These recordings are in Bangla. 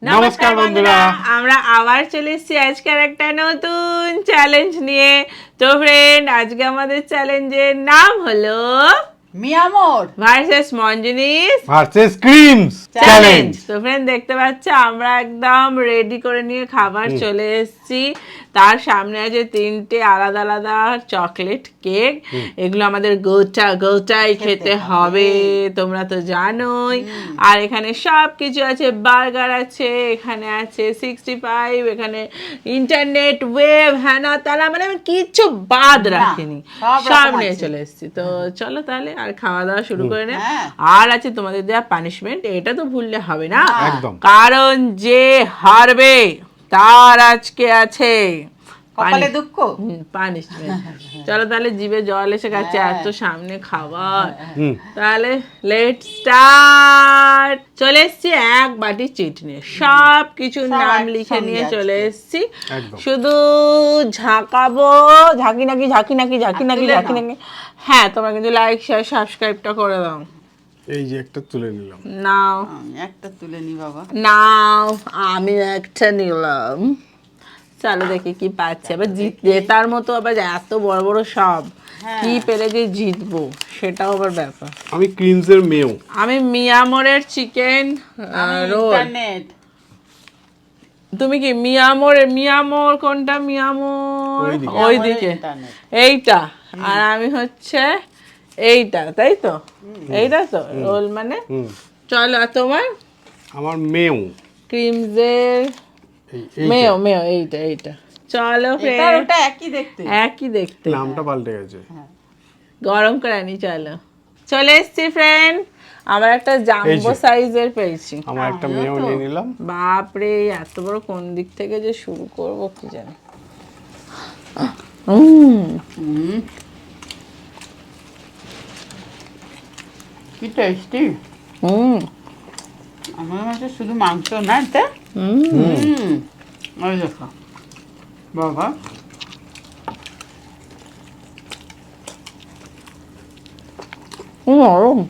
নমস্কার বন্ধুরা, আমরা আবার চলে এসেছি আজকের একটা নতুন চ্যালেঞ্জ নিয়ে। তো ফ্রেন্ড, আজকে আমাদের চ্যালেঞ্জের নাম হলো মিয়ামর ভার্সেস মঞ্জুনিস ভার্সেস ক্রিমস চ্যালেঞ্জ। তো ফ্রেন্ড, দেখতে পাচ্ছ আমরা একদম রেডি করে নিয়ে খাবার চলে এসেছি। তার সামনে আছে 3টে আলাদা আলাদা চকলেট কেক। এগুলো আমাদের গোটাই খেতে হবে, তোমরা তো জানোই। আর এখানে সব কিছু আছে, বার্গার আছে, এখানে আছে 65, এখানে ইন্টারনেট ওয়েভ, হ্যানা তালা, মানে আমি কিচ্ছু বাদ রাখিনি, সব নিয়ে চলে এসেছি। তো চলো তাহলে আর খাওয়া দাওয়া শুরু করে নে। আর আছে তোমাদের দেওয়া পানিশমেন্ট, এটা তো ভুললে হবে না, একদম। কারণ যে হারবে তার আজকে আছে কপালে দুঃখ। পানিশমেন্ট। চলো তাহলে জিভে জল এসে গেছে, এত সামনে খাবার। তাহলে লেট স্টার্ট। চলে এসছি এক বাটি চিট নিয়ে, সব কিছুর নাম লিখে নিয়ে চলে এসছি। শুধু ঝাঁকাবো, ঝাঁকি নাকি। হ্যাঁ, তোমরা কিন্তু লাইক শেয়ার সাবস্ক্রাইবটা করে দাও। এই যে একটা তুলে নিলাম। নাও একটা তুলে নি বাবা, নাও, আমি একটা নিলাম। চলো দেখি কি পাচ্ছে। আবার জেতার মতো আবার এত বড় বড় সব, কি পেলে যে জিতবো সেটাও আবার ব্যাপার। আমি ক্রিমসের মেও। আমি মিয়ামরের চিকেন রোল। ইন্টারনেট। তুমি কি মিয়ামর কোনটা? মিয়ামর ওইদিকে, ইন্টারনেট। এইটা। আর আমি হচ্ছে এইটা, তাই তো? এইটা তো রোল মানে। চলো, আর তোমার? আমার মেও। ক্রিমসের মেও এইটা। চলো এটা ওটা একই দেখতে। একই দেখতে, নামটা পাল্টে গেছে। গরম করে আনি। চলে এসছি ফ্রেন্ড, আমার একটা জাম্বো সাইজের পেয়েছি। আমার একটা মেও নিয়ে নিলাম। বাপরে, এত বড় কোন দিক থেকে যে শুরু করবো কি জানি। কি টেস্টি। আমার কাছে শুধু মাংস না, এটা ওই দেখো বাবা, নরম।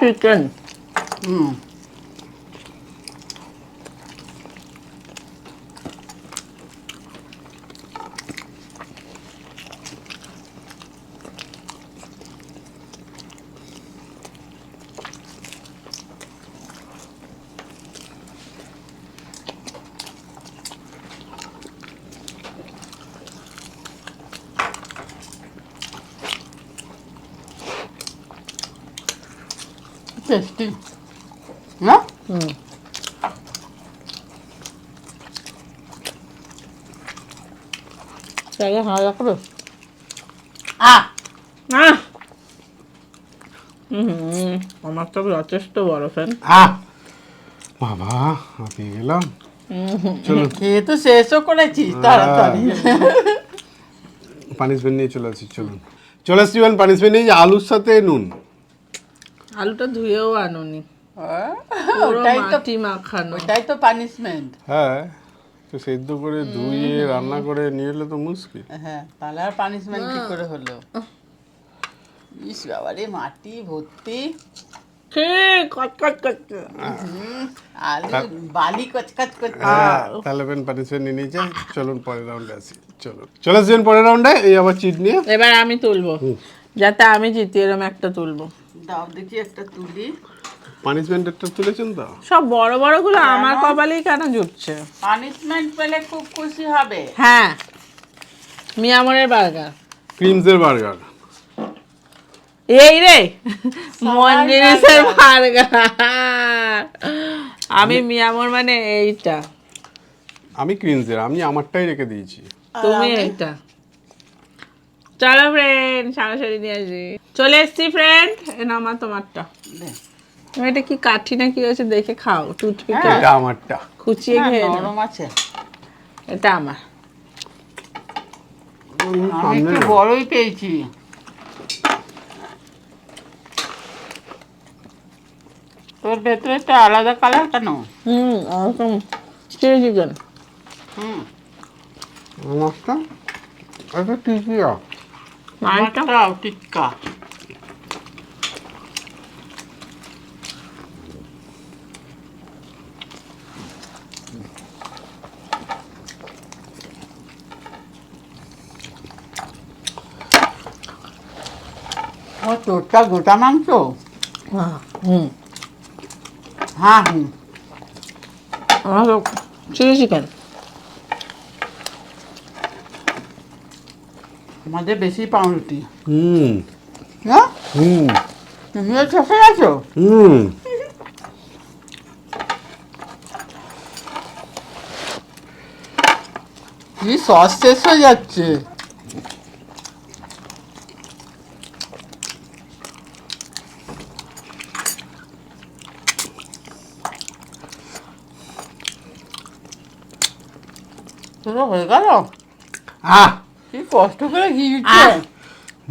চিকেন টেস্টি না? তাহলে হাওয়া করো। আমার তো যথেষ্ট বড় ফ্যান। বাবা, হাঁপিয়ে গেলাম। চলো, খেয়ে তো শেষও করেছিস তাড়াতাড়ি। পানিশমেন্ট নিয়ে চলে আসি। চলে আসছি পানিশমেন্ট নিয়ে, যে আলুর সাথে নুন। আলুটা ধুয়েও আনুনি, ওটাই তো মাটি মাখানো। ওটাই তো পানিশমেন্ট। হ্যাঁ, তো সেদ্ধ করে ধুয়ে রান্না করে নিয়ে এলে তো মুশকিল। হ্যাঁ, তাহলে আর পানিশমেন্ট কি করে হলো? ইস বাবারে, মাটি ভর্তি আলু, বালি কচকচ করছে। তাহলে পানিশমেন্ট নিয়ে নিয়ে যাই। চলুন পরের রাউন্ডে আসি। চলে আসছেন পরের রাউন্ডে। এই আবার চিট নিয়ে এবার আমি তুলবো, যাতে আমি জিতি, এরকম একটা তুলবো। দাও দেখি একটা তুলি। পানিশমেন্টটা তুলেছেন তো? সব বড় বড় গুলো আমার কপালেই কেন জুটছে? পানিশমেন্ট পেলে খুব খুশি হবে। হ্যাঁ, মিয়ামরের বার্গার, ক্রিমসের বার্গার। এই রে মঞ্জুরিসের বার্গার। আমি মিয়ামর মানে এইটা, আমি ক্রিমসের, আমি আমারটাই রেখে দিয়েছি। তুমি এইটা। চলো ফ্রেন্ড, সারাসারি নিয়ে আসি। চলে এসছি ফ্রেন্ড, এ নাও আমার তোমারটা। এটা কি কাঠি না কি হয়েছে দেখে খাও, টুথপিকে এটা আমারটা। খুচিয়ে খেয়ে নাও। নরম আছে। এটা আমার। আমি একটু বড়ই পেয়েছি। তোর ভেতরে একটা আলাদা কালার কেন? ওরকম চিলি চিকেন। আমারটা এটা টিকিয়া। মাছটা আমারটাও টিক্কা। ও তোরটা গোটা মাংস? হ্যাঁ আমার চিলি চিকেন। আমাদের বেশি পাউরুটি হুম না? হুম তুমিও চষে গেছো? হুম। কি সস শেষ হয়ে যাচ্ছে। তোরা হয়ে গেল? আহ কি কষ্ট করে ঘি দিচ্ছে।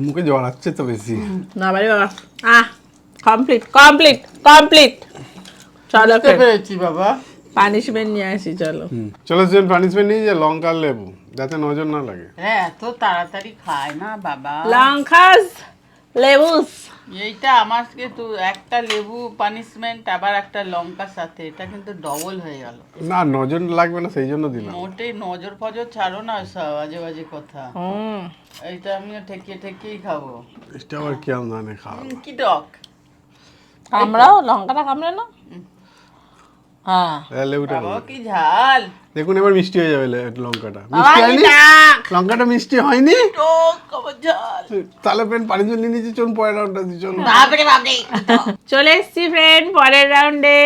মুখে জল আসছে তো বেশি। না বাড়ি বাবা, কমপ্লিট কমপ্লিট কমপ্লিট। চলো বুঝতে পেরেছি বাবা। পানিশমেন্ট নিয়ে আসি, চলো। চলো সেন পানিশমেন্ট নিয়ে যে লঙ্কা আর লেবু, যাতে নজর না লাগে। হ্যাঁ এত তাড়াতাড়ি খায় না বাবা। লঙ্কাস লেবুস। এইটা আমাকে তো একটা লেবু পানিশমেন্ট আবার একটা লঙ্কার সাথে, এটা কিন্তু ডবল হয়ে গেল। না নজর লাগবে না সেই জন্য দিলাম। মোটেই নজর ফজর ছাড়ো না, সব বাজে বাজে কথা। এইটা আমিও ঠেকিয়ে ঠেকিয়েই খাবো। এটা আবার কি জানে খাওয়া। কি টক। কামড়াও, লঙ্কাটা কামড়ে না। হ্যাঁ লেবুটা বাবা কামড়ে। কি ঝাল। দেখুন এবার মিষ্টি হয়ে যাবে লঙ্কাটা। মিষ্টি হয়নি? লঙ্কাটা মিষ্টি হয়নি? টক আবার ঝাল। তাহলে ফ্রেন্ড পানিশমেন্ট নিয়ে নিচ্ছি, চলুন পরের রাউন্ডটা দিই চলুন। বাপরে বাপরে। চলে এসছি ফ্রেন্ড পরের রাউন্ডে।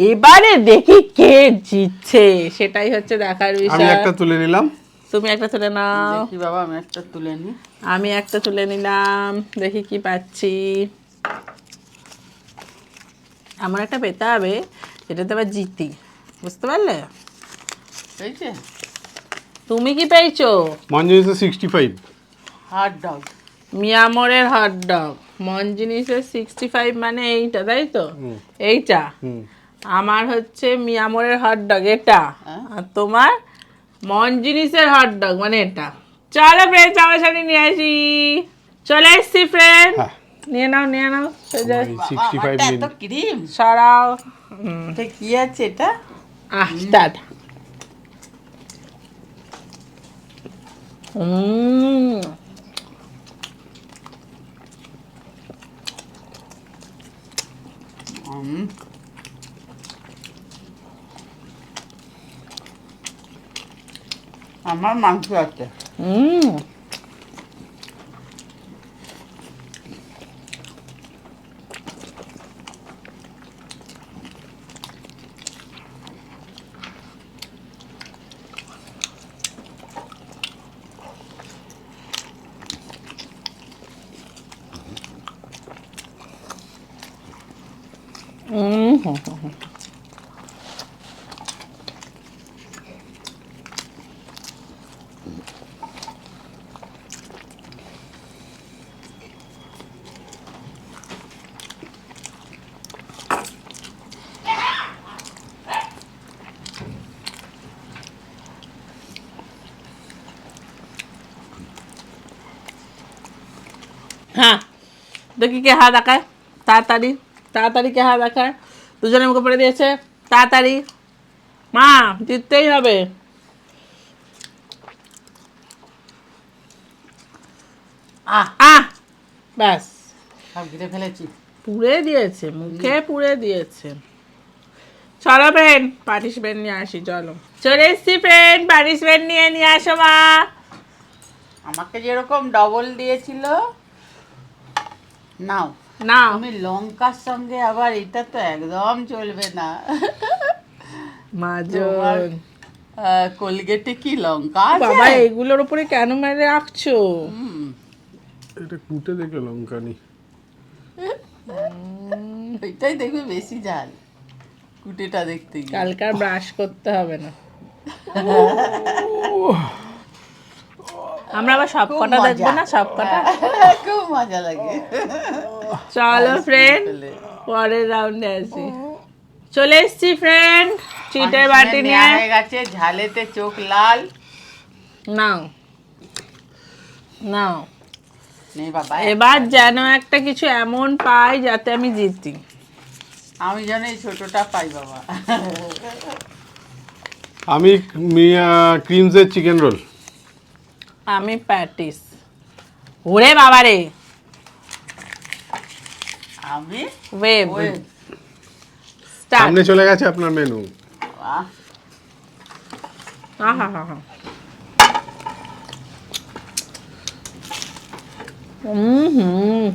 এবারে দেখি কে জিতছে, সেটাই হচ্ছে দেখার আমি বিষয়। একটা তুলে নিলাম। তুমি একটা তুলে নাও, দেখি বাবা আমি একটা তুলে নি। আমি একটা তুলে নিলাম, দেখি কি পাচ্ছি। এমন একটা পেতে হবে যেটাতে আবার জিতি, বুঝতে পারলে? পেয়েছে তুমি কি পেয়েছো? মঞ্জুরিতে 65। Hot dog. মিয়ামরের হটডগ। মন জিনিসের 65 মানে এইটা, তাই তো? এইটা হুম। আমার হচ্ছে মিয়ামরের হটডগ এটা, আর তোমার মন জিনিসের হটডগ মানে এটা। চলো ফ্রেন্ড আমার সামনে নিয়ে আসি। চলে এসছি ফ্রেন্ড, হ্যাঁ। নিয়ে নাও নিয়ে নাও। সোজা 65 এত ক্রিম। সরাও। এটা কি আছে এটা? স্টার্ট। আমার মাংস আছে। হ্যাঁ দেখি কে হাত দেখায়, তাড়াতাড়ি তাড়াতাড়ি কে হাত দেখায়। দুজনের মুখে পড়ে দিয়েছে, তাড়াতাড়ি মা, জিততেই হবে। ব্যাস সব ঘিরে ফেলেছি। পুড়ে দিয়েছে, মুখে পুড়ে দিয়েছে। চলো ফ্রেন্ড পানিশমেন্ট নিয়ে আসি, চলো। চলে এসছি ফ্রেন্ড, পানিশমেন্ট নিয়ে আসো মা। আমাকে যেরকম ডবল দিয়েছিল, নাও নাও। তুমি লঙ্কার সঙ্গে আবার এটা তো একদম চলবে না। মাজন কোলগেটে কি লঙ্কা আছে? বাবা এগুলোর উপরে কেন মেরে রাখছো? এটা কুটে দেখে লঙ্কা নি। এটাই দেখবে বেশি ঝাল, কুটেটা দেখতে গিয়ে। কালকার ব্রাশ করতে হবে না। আমরা আবার সব খুব কটা মজা। দেখবো না, সব কটা। খুব মজা লাগে। চলো Ice cream ফ্রেন্ড, পেলে। পরের রাউন্ডে আসি। চলে এসছি ফ্রেন্ড, চিটের বাটি Punishment নিয়ে। নেওয়া হয়ে গেছে, ঝালেতে চোখ লাল। নাও নাও, নে বাবা, এবার যেন একটা কিছু এমন পাই যাতে আমি জিতি। আমি যেন এই ছোটটা পাই বাবা। আমি ক্রিমসের চিকেন রোল। আমি প্যাটিস। ওরে বাবারে, আমি ওয়েব ওই স্টার্ট। সামনে চলে গেছে আপনার মেনু। বাহ, আহা হা হা। হুম,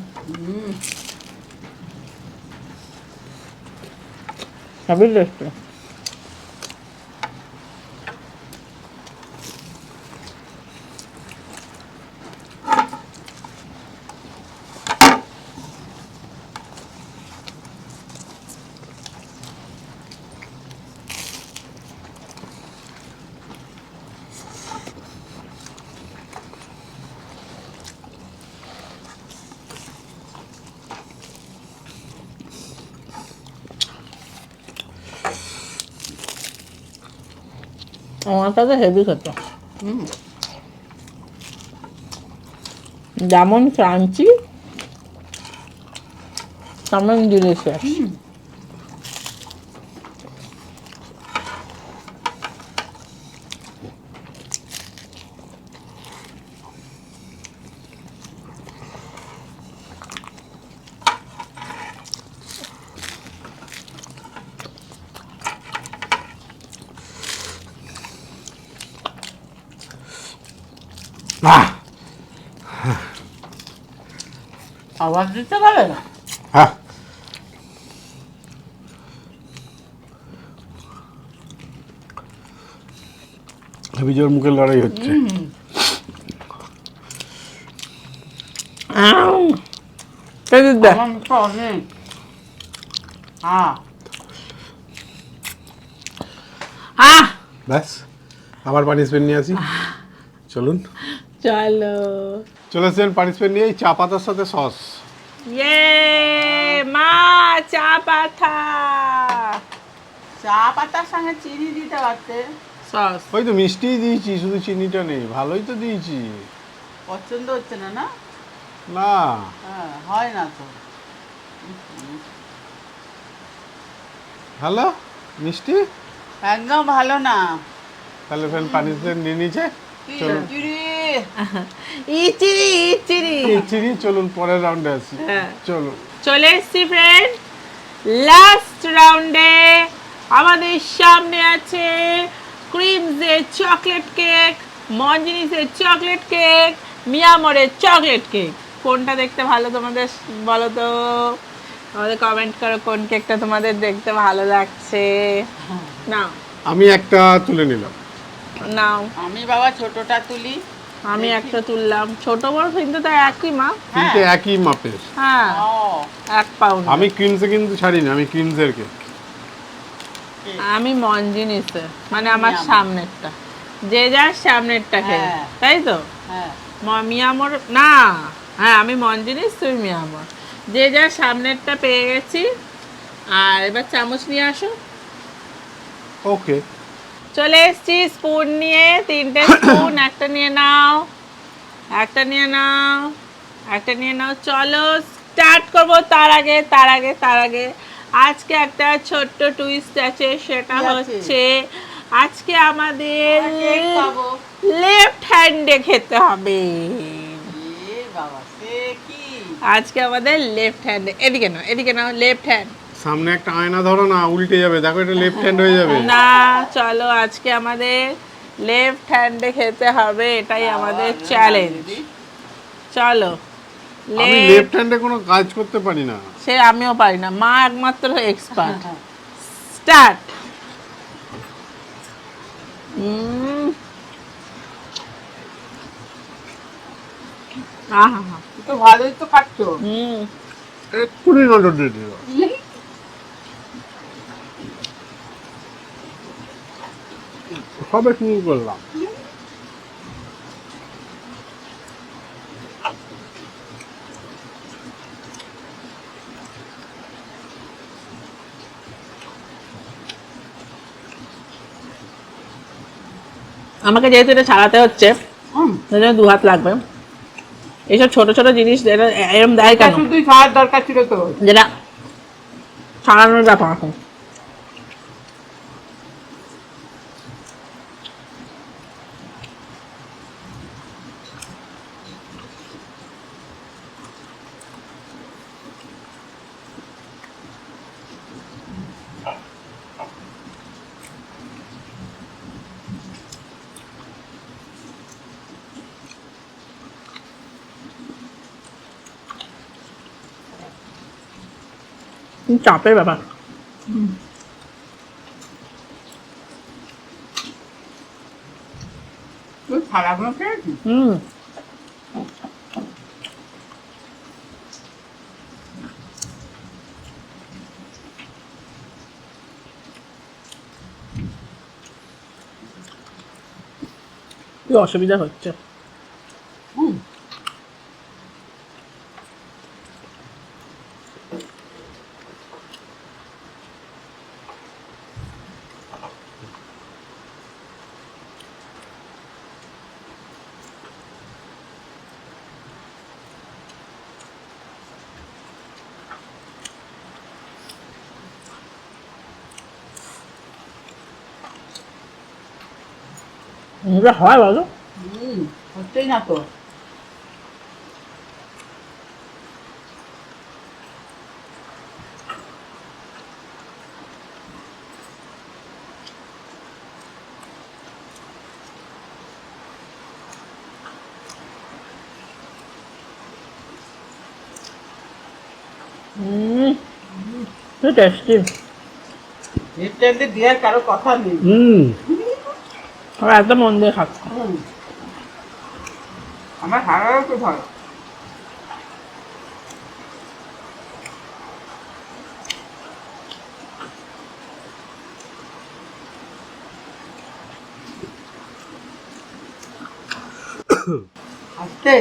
সবই টেস্টি। আমার কাছে হেভি খেতে, হুম, যেমন ক্রাঞ্চি তেমন ডিলিশিয়াস। আহ, আওয়াজ দিতে পারে না। হ্যাঁ, হেবি জোর মুখের লড়াই হচ্ছে। আমার মুখে অনেক। হ্যাঁ, আহ ব্যাস, আবার পানিশমেন্ট নিয়ে আসি। চলুন, চলো, চলে এসেছেন পানিশমেন্ট নিয়ে, এই চা পাতার সাথে সস। ইয়ে মা চা পাতা চা পাতার সঙ্গে চিনি দিতে পারতে। সস। ওই তো মিষ্টিই দিয়েছি, শুধু চিনিটা নেই, ভালোই তো দিয়েছি। পছন্দ হচ্ছে না না? না, হ্যাঁ, হয় না তো। হ্যালো, মিষ্টি। একদম ভালো না। তাহলে ফ্রেন্ড পানিশমেন্ট নিয়ে নিচে। চলুন, চিড়ি। ইচিরি ইচিরি। চিনি, চলুন পরের রাউন্ডে আসি। হ্যাঁ। চলুন, চলে এসছি ফ্রেন্ড, লাস্ট রাউন্ডে। আমাদের সামনে আছে ক্রিমসের চকলেট কেক, মঞ্জিনিসের চকলেট কেক, মিয়ামরের চকলেট কেক। কোনটা দেখতে ভালো তোমাদের বলো তো, আমাদের কমেন্ট করো কোন কেকটা তোমাদের দেখতে ভালো লাগছে। নাও আমি একটা তুলে নিলাম। নাও, আমি বাবা ছোটটা তুলি। আমি একটা তুললাম। ছোট বড় কিন্তু তো একই মা। কিন্তু একই মাপের। হ্যাঁ, ও, 1 পাউন্ড। আমি ক্রিমসে কিন্তু ছাড়িনি, আমি ক্রিমসের কেক। আমি মঞ্জিনিসে, মানে আমি আমার মিয়ামর। সামনেরটা, যে যার সামনেরটা খেয়ে, হ্যাঁ। তাই তো। হ্যাঁ, মিয়ামর না, হ্যাঁ আমি মঞ্জিনিস, তুই মিয়ামর, যে যার সামনেরটা পেয়ে গেছি। আর এবার চামচ নিয়ে আসো। ওকে, চলে এসছি স্পুন নিয়ে, 3টে স্পুন। একটা নিয়ে নাও, একটা নিয়ে নাও, একটা নিয়ে নাও। চলো স্টার্ট করবো। তার আগে আজকে একটা ছোট্ট টুইস্ট আছে, সেটা কি আছে? হচ্ছে আজকে আমাদের কেক খাবো। লেফট হ্যান্ডে খেতে হবে। এ বাবা, সে কি? আজকে আমাদের লেফট হ্যান্ডে। এদিকে নাও লেফট হ্যান্ড। সামনে একটা আয়না ধরো না, উল্টে যাবে, দেখো এটা লেফট হ্যান্ড হয়ে যাবে। না, চলো আজকে আমাদের লেফট হ্যান্ডে খেতে হবে, এটাই আমাদের চ্যালেঞ্জ। চলো, আমি লেফট হ্যান্ডে কোনো কাজ করতে পারি না। সে আমিও পারি না, মা একমাত্র এক্সপার্ট। স্টার্ট। আহা, তো ভালোই তো খাচ্ছ। এক্ষুনি নজর দিয়ে দিল। সবে শুরু করলাম। আমাকে যেহেতু এটা ছাড়াতে হচ্ছে সেই জন্য 2 হাত লাগবে। এইসব ছোট ছোট জিনিস যেটা এরম দেয় এটা কেন, শুধুই খাওয়ার দরকার ছিল তো। যেটা ছাড়ানোর ব্যাপার এখন। চাপের ব্যাপার। তুই ছাড়াগুলো খেয়েছিস? হুম, কি অসুবিধা হচ্ছে। হুম। এটা হয় বলো? হচ্ছেই না তো। টেস্টি। এর দেওয়ার কারো কথা নেই। আর একদম মন দিয়ে খাচ্ছি। আমার হারারও তো ভালো। আস্তে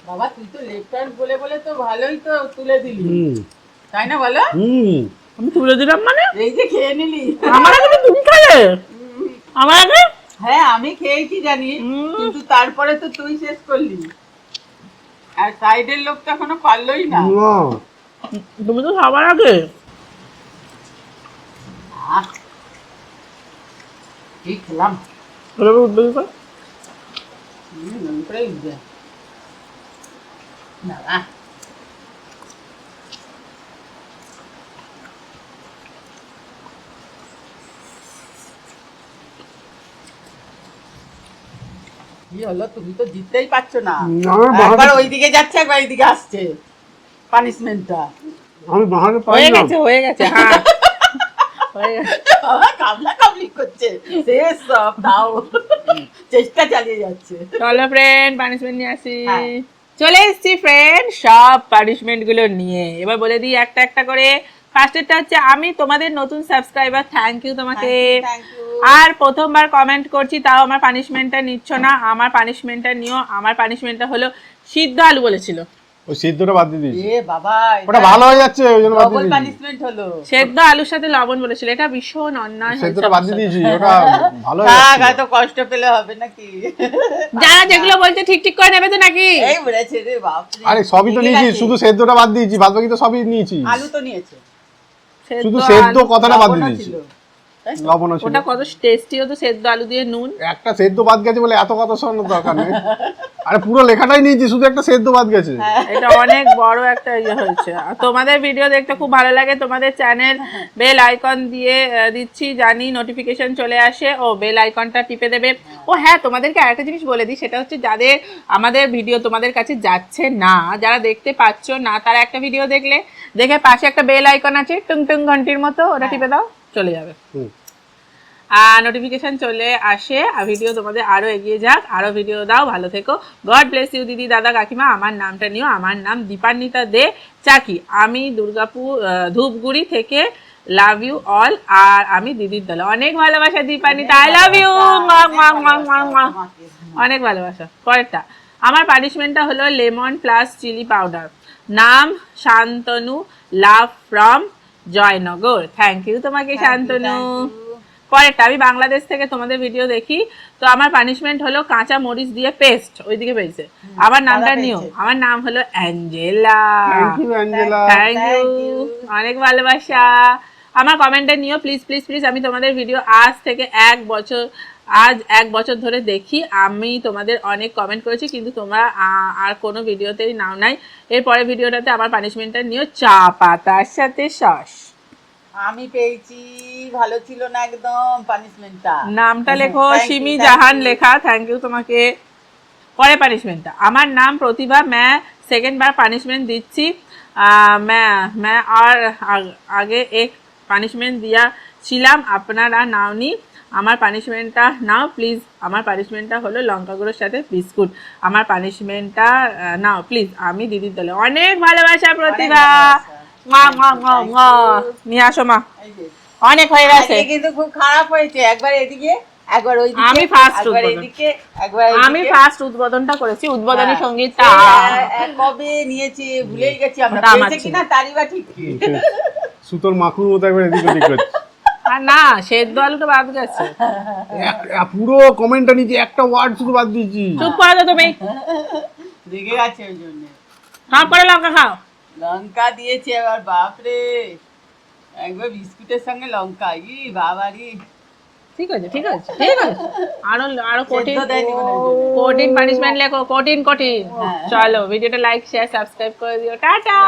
বাবা, তুই তো লেফট হ্যান্ড বলে বলে তো ভালোই তো তুলে দিলি, তাই না বলো? আমি তুলে দিলাম মানে? এই যে খেয়ে নিলি। আমার আগে তো তুমি খেলে। আমার আগে? হ্যাঁ, আমি খেয়েছি জানি, কিন্তু তারপরে তো তুই শেষ করলি, আর সাইডের লোক তো এখনো পারলোই না। তুমি তো সবার আগে। আহ, কি খেলাম। এভাবে উঠবে কি করে? মন করে উঠবে। দাঁড়া। কি হলো, তুমি তো জিততেই পারছো না। আমার বাহাদুর- একবার ওইদিকে যাচ্ছে, একবার এইদিকে আসছে পানিশমেন্টটা। আমি বাহারে পাই হয়ে না। গেছে হয়ে গেছে হ্যাঁ হয়ে গেছে। বাবা কামলা কামলি করছে, শেষ সব, তাও চেষ্টা চালিয়ে যাচ্ছে। চলো ফ্রেন্ড পানিশমেন্ট নিয়ে আসি। হ্যাঁ। চলে এসেছি ফ্রেন্ড সব পানিশমেন্ট গুলো নিয়ে। এবার বলে দিই একটা একটা করে। ফার্স্টেরটা হচ্ছে আমি তোমাদের নতুন সাবস্ক্রাইবার, থ্যাংক ইউ তোমাকে। Thank you. আর প্রথমবার কমেন্ট করছি তাও আমার পানিশমেন্টটা নিচ্ছ না, আমার পানিশমেন্টটা নিও। আমার পানিশমেন্টটা হলো সিদ্ধ আলু বলেছিল, ওই সিদ্ধটা বাদ দিয়ে দিয়েছি। এ বাবা, ওটা ভালো হয়ে যাচ্ছে ওই জন্য বাদ দিয়ে ডবল দিয়েছি। পানিশমেন্ট হলো। সেদ্ধ আলুর সাথে লবণ বলেছিল, এটা ভীষণ অন্যায় হয়েছে সিদ্ধটা বাদ আমার দিয়ে সাথে। দিয়েছি, ওটা ভালো হয়ে থাক, যাচ্ছে। এত কষ্ট পেলে হবে নাকি? যারা যেগুলো বলছে ঠিক ঠিক করে নেবে তো নাকি? এই বলেছে রে বাপ রে। আরে সবই তো ঠিক নিয়েছি, আছে। শুধু সেদ্ধটা বাদ দিয়েছি, বাদ বাকি তো সবই নিয়েছি। আলু তো নিয়েছে, শুধু সেদ্ধ আলু- কথাটা বাদ দিয়ে লবণও দিয়েছি। ছিল, তাই তো? লবণও ছিল। ওটা কত টেস্টি হতো, সেদ্ধ আলু দিয়ে নুন। একটা সেদ্ধ বাদ গেছে বলে এত কথা শোনার দরকার নেই। আরে পুরো লেখাটাই নিয়েছি, শুধু একটা সেদ্ধ বাদ গেছে। এটা অনেক বড় একটা ইয়ে হয়েছে। আর তোমাদের ভিডিও দেখতে খুব ভালো লাগে, তোমাদের চ্যানেল বেল আইকন দিয়ে দিচ্ছি, জানি নোটিফিকেশন চলে আসে। ও বেল আইকনটা টিপে দেবে। ও হ্যাঁ, তোমাদেরকে আরেকটা জিনিস বলে দিই, সেটা হচ্ছে যাদের আমাদের ভিডিও তোমাদের কাছে যাচ্ছে না, যারা দেখতে পাচ্ছ না, তারা একটা ভিডিও দেখে পাশে একটা বেল আইকন আছে টুং টুং ঘন্টির মতো, ওটা টিপে দাও, চলে যাবে। হুম। আর নোটিফিকেশন চলে আসে, আর ভিডিও তোমাদের আরো এগিয়ে যাক, আরো ভিডিও দাও, ভালো থেকো। গড ব্লেস ইউ দিদি দাদা কাকিমা। আমার নামটা নিও, আমার নাম দীপান্বিতা দে চাকি। আমি দুর্গাপুর ধূপগুড়ি থেকে। Love you all. আর আমি দিদির দলে। অনেক ভালোবাসা দীপান্বিতা, আই লাভ ইউ। অনেক ভালোবাসা। পরেরটা, আমার পানিশমেন্টটা হলো লেমন প্লাস চিলি পাউডার। নাম Shantanu, love from Joynagar. Thank you তোমাকে শান্তনু। পরেরটা, আমি বাংলাদেশ থেকে তোমাদের ভিডিও দেখি, তো আমার পানিশমেন্ট হলো কাঁচা মরিচ দিয়ে পেস্ট। ওইদিকে পেয়েছে। আমার নামটা দাদা নিও, পেয়েছে। আমার নাম হলো Angela. Thank you Angela. Thank you, Thank you. অনেক ভালোবাসা। আমার কমেন্টে নিও প্লিজ প্লিজ প্লিজ। আমি তোমাদের ভিডিও আজ 1 বছর ধরে দেখি। আমি তোমাদের অনেক কমেন্ট করেছি, কিন্তু তোমরা আর কোনো ভিডিওতেই নাও নাই। এরপরে ভিডিওটাতে আমার পানিশমেন্টটা নিও, চা পাতার সাথে সস। আমি পেয়েছি, ভালো ছিল না একদম পানিশমেন্টটা। নামটা লেখো, Thank you, Simi thank Jahan you. লেখা, থ্যাংক ইউ তোমাকে। পরে পানিশমেন্টটা, আমার নাম প্রতিভা, मैं सेकंड बार पानिशमेंट দিচ্ছি। मैं और আগে এক পানিশমেন্ট দিয়া ছিলাম, আপনারা নাওনি। আমার পানিশমেন্টটা নাও প্লিজ। আমার পানিশমেন্টটা হলো লঙ্কা গুঁড়োর সাথে বিস্কুট। আমার পানিশমেন্টটা নাও প্লিজ। আমি দিদির দলে। অনেক ভালোবাসা প্রতিভা। মা মা মা মা নিয়ে আসো মা, এই যে, অনেক হয়ে গেছে। আজকে কিন্তু খুব খারাপ হয়েছে, একবার এদিকে একবার ওইদিকে, আমি first একবার উদ্বোধন। এদিকে একবার আমি এদিকে। ফার্স্ট উদ্বোধনটা করেছি, উদ্বোধনী হ্যাঁ। সঙ্গীতটা। কবে নিয়েছি ভুলেই গেছি আমরা, ওটা আমার পেয়েছে ছিল। কিনা তারই বা ঠিক কি। সুতোর মাখুর মতো একবার এদিক ওদিক করছে। আর না, সেদ্ধ আলুটা বাদ গেছে। পুরো কমেন্টটা নিচে একটা ওয়ার্ড শুধু বাদ দিয়েছি। চুপ করে দাও তুমি, রেগে গেছে ওই জন্য। সব করে লঙ্কা খাও। লঙ্কা দিয়েছে আবার, বাপরে, একবার বিস্কুটের সঙ্গে লঙ্কা, ই বাবারি। ঠিক আছে ঠিক আছে ঠিক আছে, আরো আরো কঠিন সেদ্ধ দেয়নি মনে হয়। কঠিন পানিশমেন্ট লেখো, কঠিন কঠিন। হ্যাঁ। চলো ভিডিওটা লাইক শেয়ার সাবস্ক্রাইব করে দিও, টাটা।